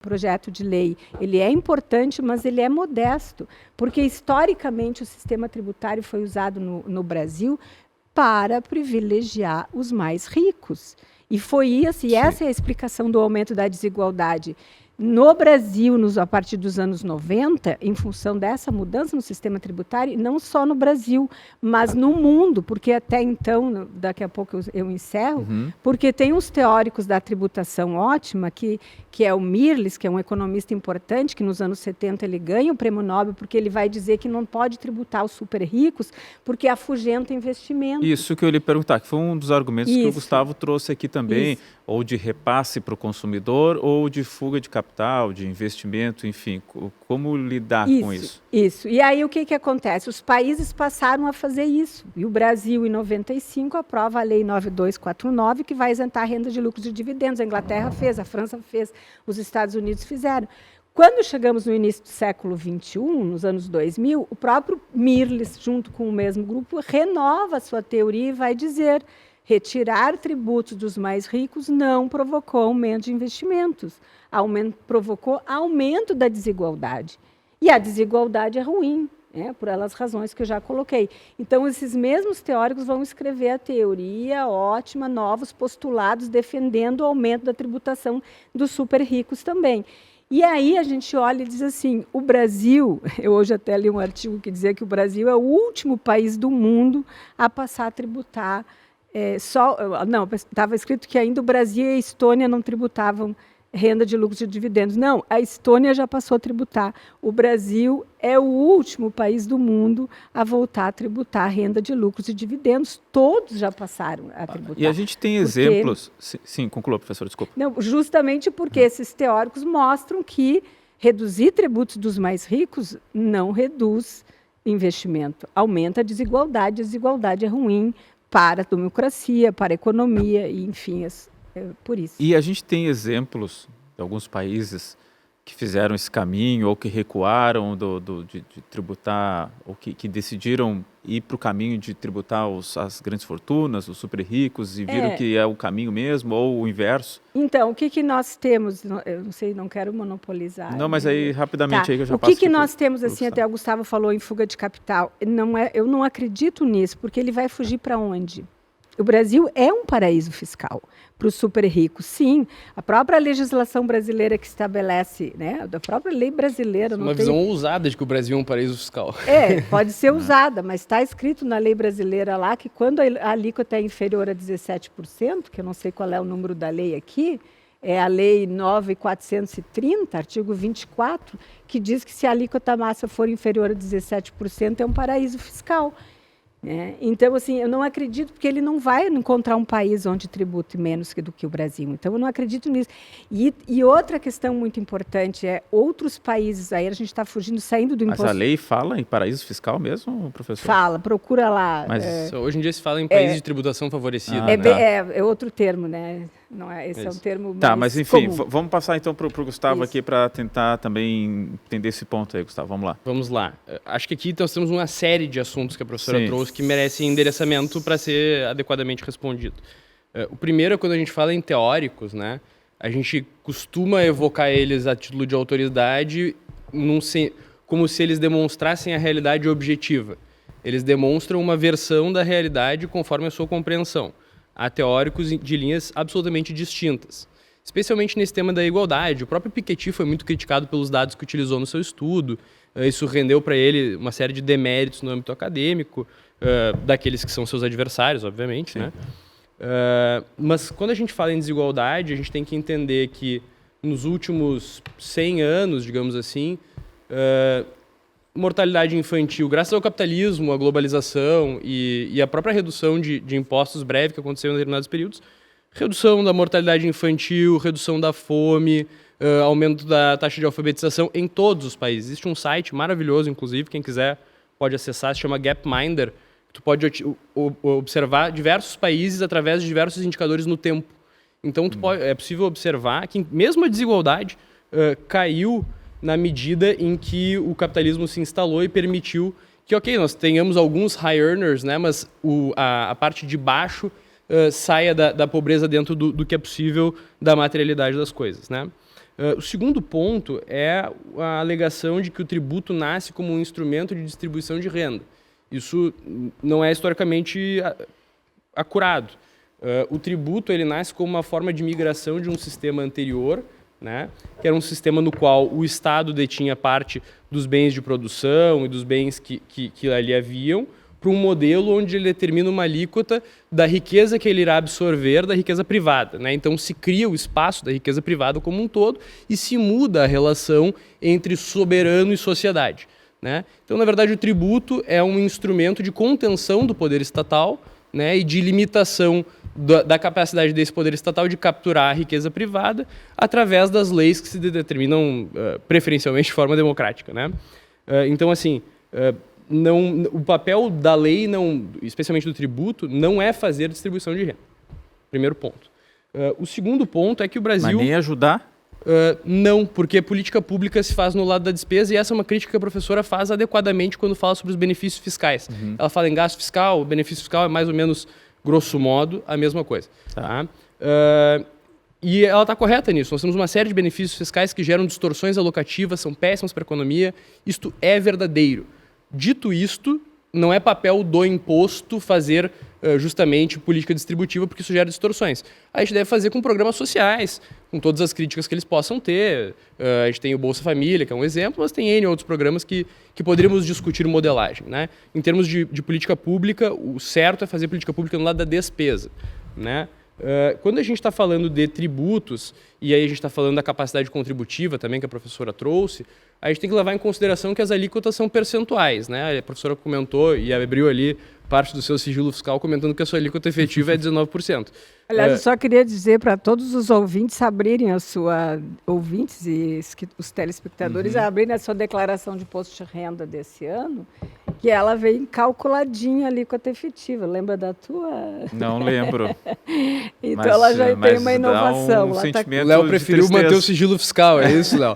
projeto de lei, ele é importante, mas ele é modesto, porque historicamente o sistema tributário foi usado no Brasil para privilegiar os mais ricos. E foi isso, e essa é a explicação do aumento da desigualdade. No Brasil, a partir dos anos 90, em função dessa mudança no sistema tributário, não só no Brasil, mas no mundo, porque até então, daqui a pouco eu encerro, porque tem uns teóricos da tributação ótima, que é o Mirrlees, que é um economista importante, que nos anos 70 ele ganha o prêmio Nobel, porque ele vai dizer que não pode tributar os super ricos, porque afugenta investimento. Isso que eu ia lhe perguntar, que foi um dos argumentos que o Gustavo trouxe aqui também, ou de repasse para o consumidor, ou de fuga de capital, de investimento, enfim, como lidar com isso? Isso. E aí o que acontece? Os países passaram a fazer isso. E o Brasil, em 95, aprova a Lei 9249, que vai isentar a renda de lucros e dividendos. A Inglaterra fez, a França fez, os Estados Unidos fizeram. Quando chegamos no início do século XXI, nos anos 2000, o próprio Mirrlees, junto com o mesmo grupo, renova a sua teoria e vai dizer: retirar tributos dos mais ricos não provocou aumento de investimentos, provocou aumento da desigualdade. E a desigualdade é ruim, por elas razões que eu já coloquei. Então, esses mesmos teóricos vão escrever a teoria ótima, novos postulados, defendendo o aumento da tributação dos super ricos também. E aí a gente olha e diz assim, o Brasil, eu hoje até li um artigo que dizia que o Brasil é o último país do mundo a passar a tributar. Não, estava escrito que ainda o Brasil e a Estônia não tributavam renda de lucros e dividendos. Não, a Estônia já passou a tributar. O Brasil é o último país do mundo a voltar a tributar renda de lucros e dividendos. Todos já passaram a tributar. E a gente tem exemplos... Sim, conclua, professor, desculpa. Não, justamente porque esses teóricos mostram que reduzir tributos dos mais ricos não reduz investimento. Aumenta a desigualdade. A desigualdade é ruim para a democracia, para a economia, e, enfim, por isso. E a gente tem exemplos de alguns países que fizeram esse caminho ou que recuaram de tributar, ou que decidiram ir para o caminho de tributar as grandes fortunas, os super ricos, e viram que é o caminho mesmo, ou o inverso? Então, o que nós temos? Eu não sei, não quero monopolizar. Não, mas aí rapidamente aí que eu já passo. O que nós temos, assim, até o Gustavo falou em fuga de capital, eu não acredito nisso, porque ele vai fugir para onde? O Brasil é um paraíso fiscal para os super ricos, sim. A própria legislação brasileira que estabelece, a própria lei brasileira... Uma visão ousada de que o Brasil é um paraíso fiscal. Pode ser usada, mas está escrito na lei brasileira lá que quando a alíquota é inferior a 17%, que eu não sei qual é o número da lei aqui, é a lei 9.430, artigo 24, que diz que se a alíquota máxima for inferior a 17%, é um paraíso fiscal. Então, assim, eu não acredito, porque ele não vai encontrar um país onde tribute menos do que o Brasil. Então, eu não acredito nisso. E outra questão muito importante é outros países, aí a gente está saindo do imposto... Mas a lei fala em paraíso fiscal mesmo, professor? Fala, procura lá. Mas hoje em dia se fala em países de tributação favorecida. É outro termo, né? Não é, esse é um termo mais mas enfim, comum. Vamos passar então para o Gustavo aqui para tentar também entender esse ponto aí, Gustavo. Vamos lá. Vamos lá. Acho que aqui nós temos uma série de assuntos que a professora trouxe que merecem endereçamento para ser adequadamente respondido. O primeiro é quando a gente fala em teóricos, né? A gente costuma evocar eles a título de autoridade como se eles demonstrassem a realidade objetiva. Eles demonstram uma versão da realidade conforme a sua compreensão. Há teóricos de linhas absolutamente distintas, especialmente nesse tema da igualdade. O próprio Piketty foi muito criticado pelos dados que utilizou no seu estudo. Isso rendeu para ele uma série de deméritos no âmbito acadêmico, daqueles que são seus adversários, obviamente, né? Mas quando a gente fala em desigualdade, a gente tem que entender que nos últimos 100 anos, digamos assim, mortalidade infantil, graças ao capitalismo, à globalização e à própria redução de impostos breve que aconteceu em determinados períodos, redução da mortalidade infantil, redução da fome, aumento da taxa de alfabetização em todos os países. Existe um site maravilhoso, inclusive, quem quiser pode acessar, se chama Gapminder. Tu pode observar diversos países através de diversos indicadores no tempo. Então, é possível observar que mesmo a desigualdade caiu na medida em que o capitalismo se instalou e permitiu que, nós tenhamos alguns high earners, né, mas a parte de baixo saia da pobreza dentro do que é possível da materialidade das coisas, né? O segundo ponto é a alegação de que o tributo nasce como um instrumento de distribuição de renda. Isso não é historicamente acurado. O tributo ele nasce como uma forma de migração de um sistema anterior, né, que era um sistema no qual o Estado detinha parte dos bens de produção e dos bens que ali haviam, para um modelo onde ele determina uma alíquota da riqueza que ele irá absorver da riqueza privada, né? Então se cria o espaço da riqueza privada como um todo e se muda a relação entre soberano e sociedade, né? Então, na verdade, o tributo é um instrumento de contenção do poder estatal, né, e de limitação da capacidade desse poder estatal de capturar a riqueza privada através das leis que se determinam preferencialmente de forma democrática, né? Então, assim, o papel da lei, especialmente do tributo, não é fazer distribuição de renda. Primeiro ponto. O segundo ponto é que o Brasil... Mas nem ajudar? Não, porque política pública se faz no lado da despesa e essa é uma crítica que a professora faz adequadamente quando fala sobre os benefícios fiscais. Uhum. Ela fala em gasto fiscal, o benefício fiscal é mais ou menos, grosso modo, a mesma coisa. Tá? E ela está correta nisso. Nós temos uma série de benefícios fiscais que geram distorções alocativas, são péssimos para a economia. Isto é verdadeiro. Dito isto, não é papel do imposto fazer justamente política distributiva, porque isso gera distorções. A gente deve fazer com programas sociais, com todas as críticas que eles possam ter. A gente tem o Bolsa Família, que é um exemplo, mas tem N outros programas que poderíamos discutir modelagem, né? Em termos de política pública, o certo é fazer política pública no lado da despesa, né? Quando a gente está falando de tributos, e aí a gente está falando da capacidade contributiva também que a professora trouxe, a gente tem que levar em consideração que as alíquotas são percentuais, né? A professora comentou e abriu ali parte do seu sigilo fiscal comentando que a sua alíquota efetiva é 19%. Aliás, eu só queria dizer para todos os ouvintes abrirem ouvintes e os telespectadores abrirem a sua declaração de imposto de renda desse ano, que ela veio calculadinha a alíquota efetiva. Lembra da tua? Não lembro. Então ela já tem uma inovação. O Léo preferiu manter o sigilo fiscal, é isso, Léo?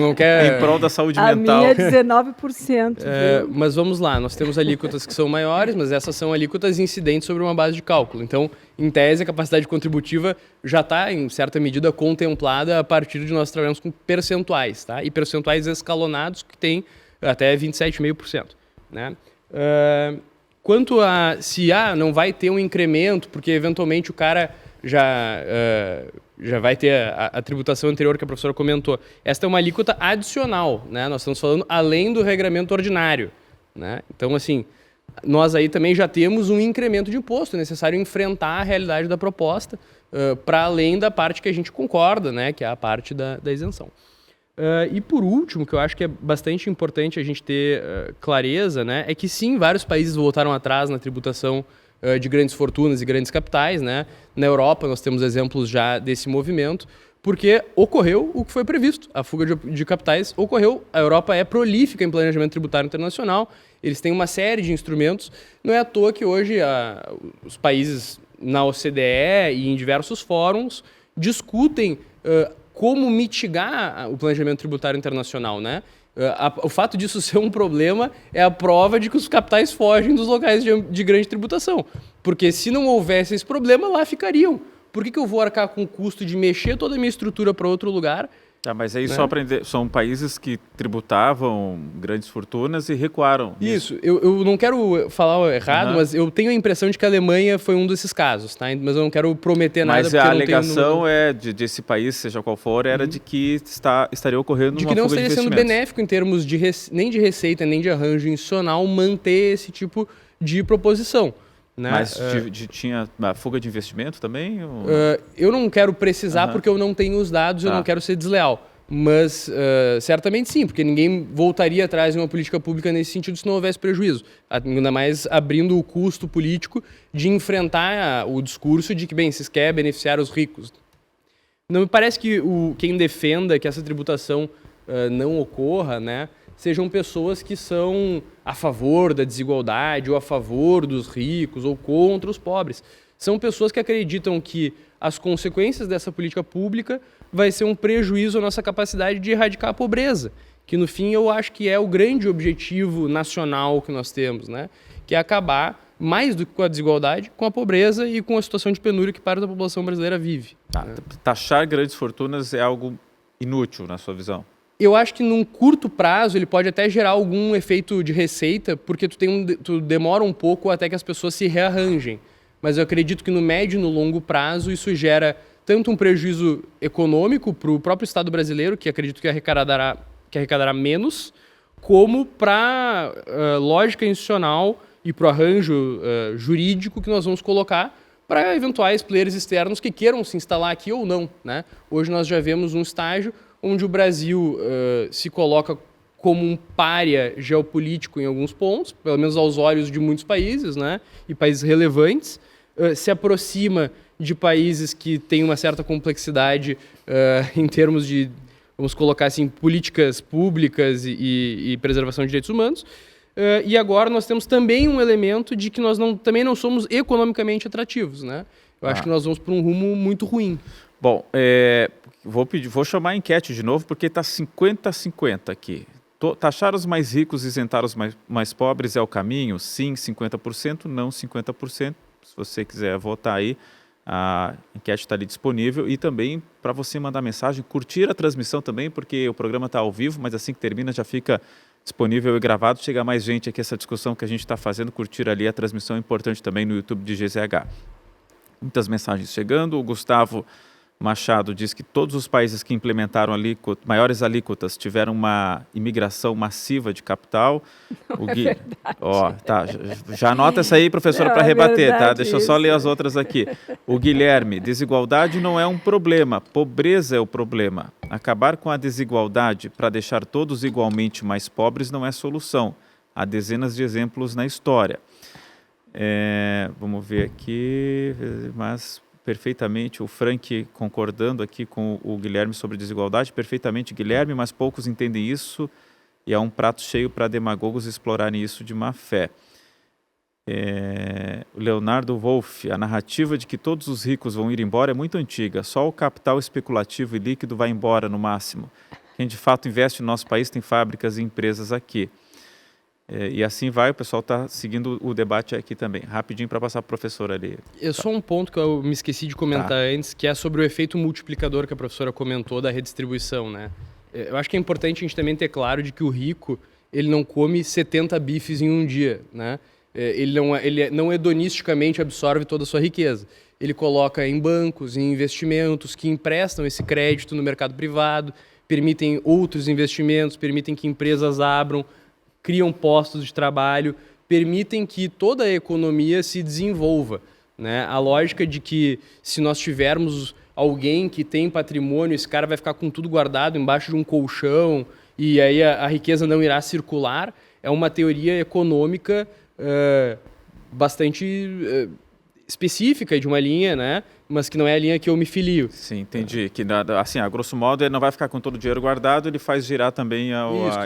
Não quer... Em prol da saúde a mental. A minha é 19%. Mas vamos lá, nós temos alíquotas que são maiores, mas essas são alíquotas incidentes sobre uma base de cálculo. Então, em tese, a capacidade contributiva já está, em certa medida, contemplada a partir de nós trabalhamos com percentuais, tá? E percentuais escalonados que tem até 27,5%. Né? Quanto a se não vai ter um incremento, porque eventualmente o cara já vai ter a tributação anterior que a professora comentou. Esta é uma alíquota adicional, né? Nós estamos falando além do regramento ordinário, né? Então, assim, nós aí também já temos um incremento de imposto, é necessário enfrentar a realidade da proposta para além da parte que a gente concorda, né? Que é a parte da isenção. E por último, que eu acho que é bastante importante a gente ter clareza, né, é que sim, vários países voltaram atrás na tributação de grandes fortunas e grandes capitais, né? Na Europa nós temos exemplos já desse movimento, porque ocorreu o que foi previsto. A fuga de capitais ocorreu. A Europa é prolífica em planejamento tributário internacional, eles têm uma série de instrumentos. Não é à toa que hoje os países na OCDE e em diversos fóruns discutem como mitigar o planejamento tributário internacional, né? O fato disso ser um problema é a prova de que os capitais fogem dos locais de grande tributação. Porque se não houvesse esse problema, lá ficariam. Por que eu vou arcar com o custo de mexer toda a minha estrutura para outro lugar? Mas aí só aprender, são países que tributavam grandes fortunas e recuaram. Isso, eu não quero falar errado, mas eu tenho a impressão de que a Alemanha foi um desses casos, tá? Mas eu não quero prometer nada. Mas a alegação desse país, seja qual for, era de que estaria ocorrendo de que não estaria sendo benéfico em termos nem de receita, nem de arranjo institucional manter esse tipo de proposição. Né? Mas tinha a fuga de investimento também? Ou... eu não quero precisar porque eu não tenho os dados, eu não quero ser desleal. Mas certamente sim, porque ninguém voltaria atrás de uma política pública nesse sentido se não houvesse prejuízo. Ainda mais abrindo o custo político de enfrentar o discurso de que, bem, se quer beneficiar os ricos. Não me parece que quem defenda que essa tributação não ocorra, né, sejam pessoas que são a favor da desigualdade, ou a favor dos ricos, ou contra os pobres. São pessoas que acreditam que as consequências dessa política pública vai ser um prejuízo à nossa capacidade de erradicar a pobreza, que no fim eu acho que é o grande objetivo nacional que nós temos, né? Que é acabar, mais do que com a desigualdade, com a pobreza e com a situação de penúria que parte da população brasileira vive. Taxar grandes fortunas é algo inútil, na sua visão? Eu acho que num curto prazo ele pode até gerar algum efeito de receita, porque tu demora um pouco até que as pessoas se rearranjem. Mas eu acredito que no médio e no longo prazo isso gera tanto um prejuízo econômico para o próprio Estado brasileiro, que acredito que arrecadará menos, como para a lógica institucional e para o arranjo jurídico que nós vamos colocar para eventuais players externos que queiram se instalar aqui ou não, né? Hoje nós já vemos um estágio onde o Brasil se coloca como um pária geopolítico em alguns pontos, pelo menos aos olhos de muitos países, né? E países relevantes, se aproxima de países que têm uma certa complexidade em termos de, vamos colocar assim, políticas públicas e preservação de direitos humanos. E agora nós temos também um elemento de que nós também não somos economicamente atrativos, né? Eu acho que nós vamos para um rumo muito ruim. Bom, vou chamar a enquete de novo, porque está 50-50 aqui. Taxar os mais ricos e isentar os mais pobres é o caminho? Sim, 50%, não 50%. Se você quiser votar aí, a enquete está ali disponível. E também para você mandar mensagem, curtir a transmissão também, porque o programa está ao vivo, mas assim que termina já fica disponível e gravado. Chega mais gente aqui, essa discussão que a gente está fazendo, curtir ali a transmissão é importante também no YouTube de GZH. Muitas mensagens chegando. O Gustavo Machado diz que todos os países que implementaram maiores alíquotas tiveram uma imigração massiva de capital. Já anota essa aí, professora, para rebater, tá? Deixa eu só ler as outras aqui. O Guilherme, desigualdade não é um problema, pobreza é o problema. Acabar com a desigualdade para deixar todos igualmente mais pobres não é solução. Há dezenas de exemplos na história. Vamos ver aqui, mas perfeitamente, o Frank concordando aqui com o Guilherme sobre desigualdade, perfeitamente, Guilherme, mas poucos entendem isso e é um prato cheio para demagogos explorarem isso de má fé. O Leonardo Wolff, a narrativa de que todos os ricos vão ir embora é muito antiga, só o capital especulativo e líquido vai embora no máximo. Quem de fato investe no nosso país tem fábricas e empresas aqui. E assim vai, o pessoal está seguindo o debate aqui também. Rapidinho para passar para a professora ali. Só um ponto que eu me esqueci de comentar antes, que é sobre o efeito multiplicador que a professora comentou da redistribuição, né? Eu acho que é importante a gente também ter claro de que o rico, ele não come 70 bifes em um dia, né? Ele não hedonisticamente absorve toda a sua riqueza. Ele coloca em bancos, em investimentos que emprestam esse crédito no mercado privado, permitem outros investimentos, permitem que empresas abram, criam postos de trabalho, permitem que toda a economia se desenvolva, né? A lógica de que se nós tivermos alguém que tem patrimônio, esse cara vai ficar com tudo guardado embaixo de um colchão e aí a riqueza não irá circular, é uma teoria econômica bastante específica de uma linha, né? Mas que não é a linha que eu me filio. Sim, entendi. Que, assim, a grosso modo, ele não vai ficar com todo o dinheiro guardado, ele faz girar também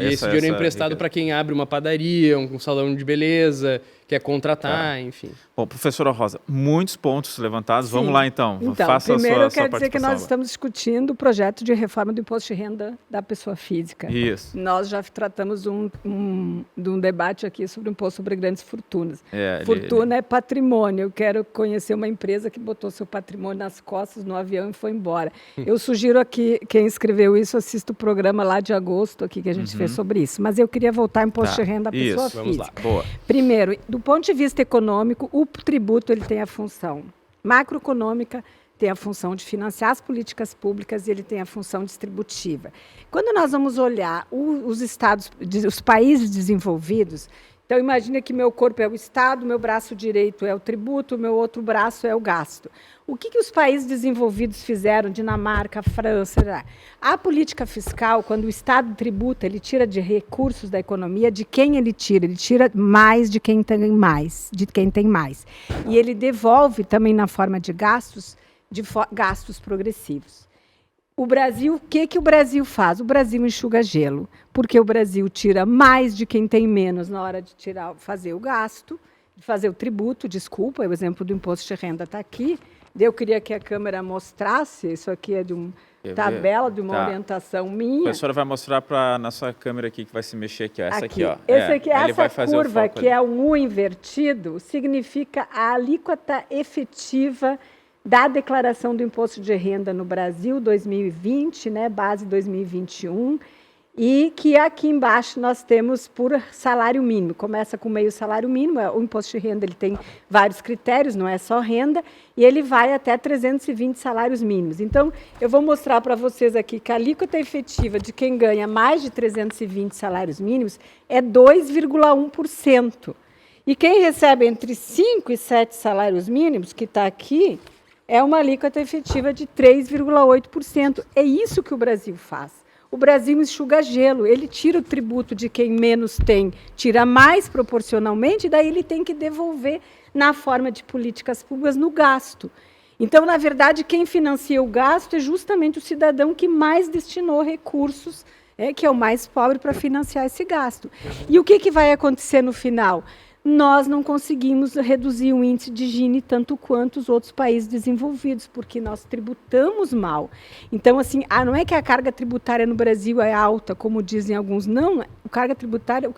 esse dinheiro é emprestado para quem abre uma padaria, um salão de beleza, quer contratar, enfim. Bom, professora Rosa, muitos pontos levantados. Sim. Vamos lá, então. Faça primeiro eu quero dizer que nós estamos discutindo o projeto de reforma do imposto de renda da pessoa física. Isso. Nós já tratamos de um debate aqui sobre o imposto sobre grandes fortunas. Fortuna é patrimônio. Eu quero conhecer uma empresa que botou seu patrimônio nas costas no avião e foi embora. Eu sugiro aqui, quem escreveu isso, assista o programa lá de agosto aqui que a gente fez sobre isso. Mas eu queria voltar ao imposto de renda da pessoa física. Vamos lá. Boa. Primeiro, do ponto de vista econômico, o tributo ele tem a função macroeconômica, tem a função de financiar as políticas públicas e ele tem a função distributiva. Quando nós vamos olhar os países desenvolvidos, então imagine que meu corpo é o Estado, meu braço direito é o tributo, meu outro braço é o gasto. O que os países desenvolvidos fizeram, Dinamarca, França? A política fiscal, quando o Estado tributa, ele tira de recursos da economia, de quem ele tira? Ele tira mais de quem tem mais, E ele devolve também na forma de gastos progressivos. O Brasil, o que o Brasil faz? O Brasil enxuga gelo, porque o Brasil tira mais de quem tem menos na hora de fazer o gasto, de fazer o tributo, desculpa, o exemplo do imposto de renda está aqui. Eu queria que a câmera mostrasse, isso aqui é de uma tabela, de uma orientação minha. A professora vai mostrar para a nossa câmera aqui, que vai se mexer aqui, ó. Essa aqui, ó. Essa curva, que é um U invertido, significa a alíquota efetiva da declaração do imposto de renda no Brasil 2020, né, base 2021, e que aqui embaixo nós temos por salário mínimo. Começa com meio salário mínimo, o imposto de renda ele tem vários critérios, não é só renda, e ele vai até 320 salários mínimos. Então, eu vou mostrar para vocês aqui que a alíquota efetiva de quem ganha mais de 320 salários mínimos é 2,1%. E quem recebe entre 5 e 7 salários mínimos, que está aqui, é uma alíquota efetiva de 3,8%. É isso que o Brasil faz. O Brasil enxuga gelo, ele tira o tributo de quem menos tem, tira mais proporcionalmente, e daí ele tem que devolver na forma de políticas públicas no gasto. Então, na verdade, quem financia o gasto é justamente o cidadão que mais destinou recursos, que é o mais pobre, para financiar esse gasto. E o que vai acontecer no final? Nós não conseguimos reduzir o índice de Gini tanto quanto os outros países desenvolvidos, porque nós tributamos mal. Então, assim, não é que a carga tributária no Brasil é alta, como dizem alguns, não. A carga tributária,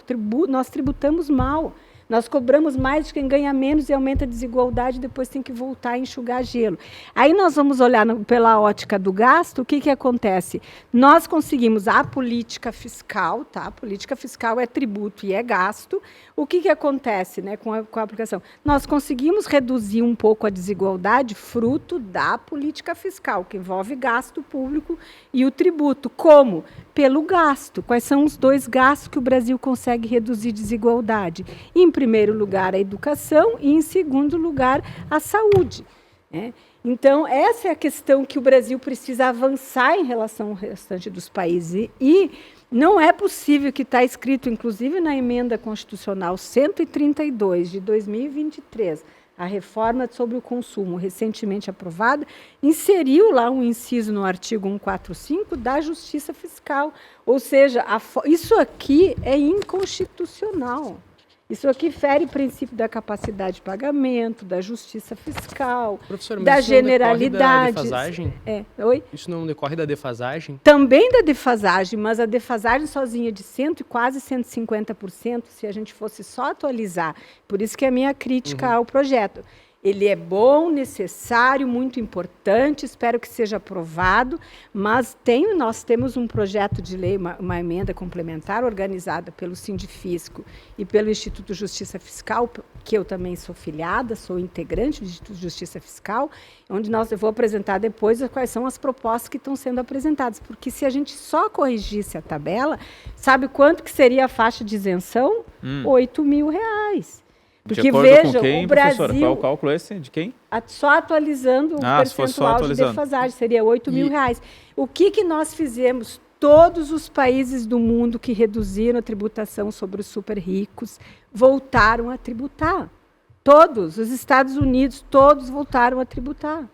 nós tributamos mal. Nós cobramos mais de quem ganha menos e aumenta a desigualdade, depois tem que voltar a enxugar gelo. Aí nós vamos olhar pela ótica do gasto, o que acontece? Nós conseguimos a política fiscal, tá? A política fiscal é tributo e é gasto. O que acontece, né, com a aplicação? Nós conseguimos reduzir um pouco a desigualdade fruto da política fiscal, que envolve gasto público e o tributo. Como? Pelo gasto. Quais são os dois gastos que o Brasil consegue reduzir desigualdade? Em primeiro lugar, a educação e, em segundo lugar, a saúde. Né? Então, essa é a questão que o Brasil precisa avançar em relação ao restante dos países. E não é possível que está escrito, inclusive na emenda constitucional 132 de 2023, a reforma sobre o consumo, recentemente aprovada, inseriu lá um inciso no artigo 145 da Justiça Fiscal. Ou seja, isso aqui é inconstitucional. Isso aqui fere o princípio da capacidade de pagamento, da justiça fiscal, da generalidade. Da defasagem? Oi? Isso não decorre da defasagem? Também da defasagem, mas a defasagem sozinha de quase 150%, se a gente fosse só atualizar. Por isso que é a minha crítica ao projeto. Ele é bom, necessário, muito importante, espero que seja aprovado, mas nós temos um projeto de lei, uma emenda complementar organizada pelo Sindifisco e pelo Instituto Justiça Fiscal, que eu também sou filiada, sou integrante do Instituto Justiça Fiscal, onde eu vou apresentar depois quais são as propostas que estão sendo apresentadas, porque se a gente só corrigisse a tabela, sabe quanto que seria a faixa de isenção? R$8.000. Porque, de acordo veja, com quem, o Brasil... professora? Qual é o cálculo esse? De quem? Só atualizando o percentual de defasagem, seria R$8.000. O que nós fizemos? Todos os países do mundo que reduziram a tributação sobre os super ricos voltaram a tributar. Todos, os Estados Unidos, todos voltaram a tributar.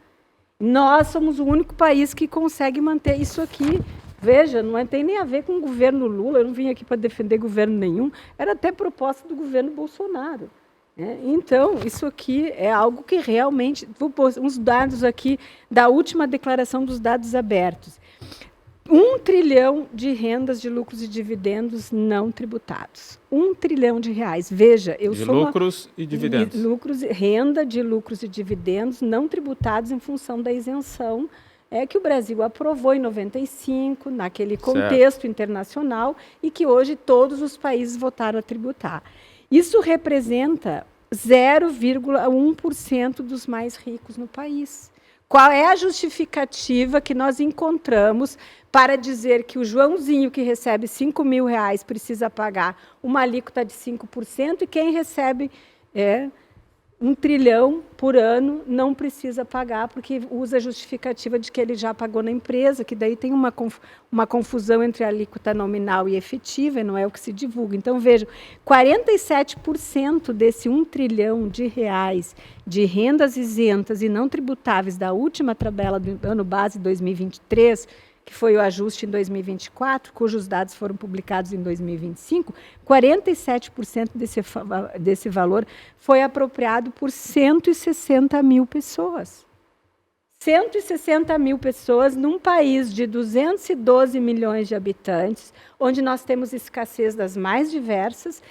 Nós somos o único país que consegue manter isso aqui. Veja, não tem nem a ver com o governo Lula, eu não vim aqui para defender governo nenhum, era até proposta do governo Bolsonaro. Então, isso aqui é algo que realmente... Vou pôr uns dados aqui da última declaração dos dados abertos. 1 trilhão de rendas de lucros e dividendos não tributados. 1 trilhão de reais. Veja, eu sou... lucros e dividendos. Renda de lucros e dividendos não tributados em função da isenção que o Brasil aprovou em 95, naquele contexto internacional, e que hoje todos os países votaram a tributar. Isso representa 0,1% dos mais ricos no país. Qual é a justificativa que nós encontramos para dizer que o Joãozinho, que recebe R$5.000, precisa pagar uma alíquota de 5%, e quem recebe 1 trilhão por ano não precisa pagar, porque usa a justificativa de que ele já pagou na empresa, que daí tem uma confusão entre a alíquota nominal e efetiva, e não é o que se divulga. Então, vejam, 47% desse 1 trilhão de reais de rendas isentas e não tributáveis da última tabela do ano base 2023, que foi o ajuste em 2024, cujos dados foram publicados em 2025, 47% desse valor foi apropriado por 160 mil pessoas. 160 mil pessoas num país de 212 milhões de habitantes, onde nós temos escassez das mais diversas